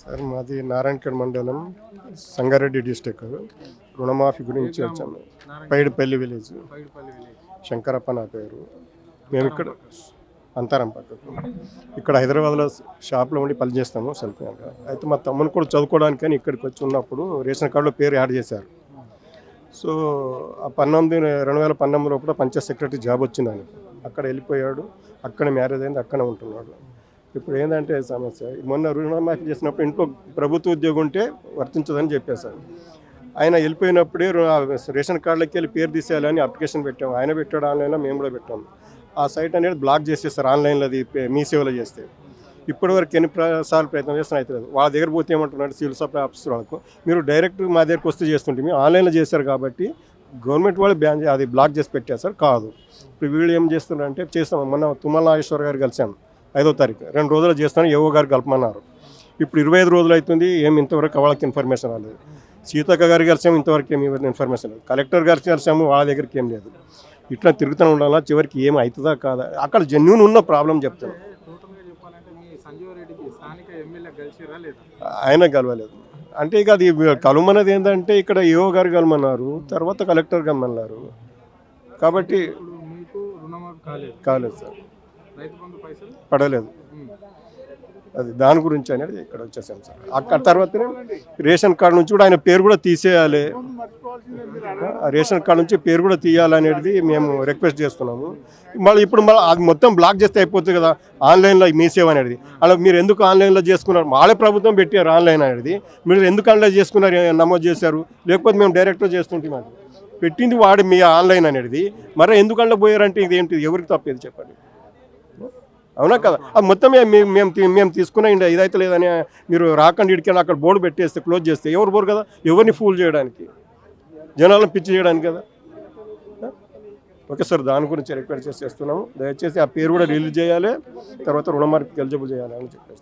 Sir మాది నారాయణఖేడ్ మండలం Sangareddy district. రుణమాఫీ గురించి వచ్చాము. పైడిపల్లి విలేజ్, శంకరప్ప నా పేరు. మేము ఇక్కడ అంతరం పక్కకు ఇక్కడ హైదరాబాద్లో షాప్లో ఉండి పనిచేస్తాము సెల్ఫ్గా. అయితే మా తమ్ముని కూడా చదువుకోవడానికని ఇక్కడికి వచ్చి ఉన్నప్పుడు రేషన్ కార్డులో పేరు యాడ్ చేశారు. సో ఆ 2019 లోపల పంచాయత్ సెక్రటరీ జాబ్ వచ్చింది ఆయనకు. అక్కడ వెళ్ళిపోయాడు, అక్కడ మ్యారేజ్ అయింది, అక్కడే ఉంటున్నాడు. ఇప్పుడు ఏంటంటే సమస్య, మొన్న రుణమాఫీ చేసినప్పుడు ఇంట్లో ప్రభుత్వ ఉద్యోగం ఉంటే వర్తించదని చెప్పేశారు. ఆయన వెళ్ళిపోయినప్పుడే రేషన్ కార్డులకి వెళ్ళి పేరు తీసేయాలని అప్లికేషన్ పెట్టాము. ఆయన పెట్టాడు ఆన్లైన్లో, మేము కూడా పెట్టాము. ఆ సైట్ అనేది బ్లాక్ చేసేస్తారు ఆన్లైన్లో, అది మీ సేవలో చేస్తే. ఇప్పటివరకు ఎన్ని సార్లు ప్రయత్నం చేస్తున్నా అవుతుంది. వాళ్ళ దగ్గర పోతే ఏమంటున్నాడు సివిల్ సప్లై ఆఫీసర్ వాళ్ళకు, మీరు డైరెక్ట్ మా దగ్గరకు వస్తే చేస్తుంటే మేము ఆన్లైన్లో చేశారు కాబట్టి గవర్నమెంట్ వాళ్ళు బ్యాన్ అది బ్లాక్ చేసి పెట్టేశారు. కాదు, ఇప్పుడు వీళ్ళు ఏం చేస్తున్నారంటే చేస్తాం. మొన్న తుమ్మల నాగేశ్వర గారు కలిసాము 5వ తారీఖు, 2 రోజులు చేస్తాను ఏవో గారు కలపమన్నారు. ఇప్పుడు 25 రోజులు అవుతుంది, ఏమి ఇంతవరకు వాళ్ళకి ఇన్ఫర్మేషన్ రాలేదు. సీతక్క గారు కలిసాము, ఇంతవరకు ఏమి ఇన్ఫర్మేషన్ లేదు. కలెక్టర్ గారికి కలిసాము, వాళ్ళ దగ్గరికి ఏం లేదు. ఇట్లా తిరుగుతూ ఉండాలా, చివరికి ఏమి అవుతుందా కాదా. అక్కడ జెన్యూన్ ఉన్న ప్రాబ్లం చెప్తాను. ఆయన కలవలేదు అంటే ఇక అది కలవమన్నది ఏంటంటే ఇక్కడ ఏఓ గారు కలమన్నారు, తర్వాత కలెక్టర్ కలమన్నారు. కాబట్టి కాలేదు సార్, పడలేదు. అది దాని గురించి అనేది ఇక్కడ వచ్చేసాం సార్. అక్కడ తర్వాతనే రేషన్ కార్డు నుంచి కూడా ఆయన పేరు కూడా తీసేయాలి, రేషన్ కార్డు నుంచి పేరు కూడా తీయాలనేది మేము రిక్వెస్ట్ చేస్తున్నాము. ఇప్పుడు అది మొత్తం బ్లాక్ చేస్తే అయిపోతుంది కదా ఆన్లైన్లో మీ సేవ అనేది. అలా మీరు ఎందుకు ఆన్లైన్లో చేసుకున్నారు? వాళ్ళే ప్రభుత్వం పెట్టారు ఆన్లైన్ అనేది, మీరు ఎందుకు ఆన్లైన్ చేసుకున్నారు, నమోదు చేశారు? లేకపోతే మేము డైరెక్ట్గా చేస్తుంటాం. పెట్టింది వాడు మీ ఆన్లైన్ అనేది, మరి ఎందుకు అందులో పోయారంటే ఇదేంటి, ఎవరికి తప్పేది చెప్పండి? అవునా కదా? అది మొత్తం మేము తీసుకున్న ఇదైతే లేదని మీరు రాకండి ఇడికెళ్ళి అక్కడ బోర్డు పెట్టేస్తే క్లోజ్ చేస్తే ఎవరు బోరు కదా, ఎవరిని ఫూల్ చేయడానికి, జనాలను పిచ్చి చేయడానికి కదా. ఓకే సార్, దాని గురించి రిక్వెస్ట్ చేస్తున్నాము. దయచేసి ఆ పేరు కూడా రిలీజ్ చేయాలి, తర్వాత రుణమాఫీకి ఎలిజిబుల్ చేయాలి అని చెప్పేసి.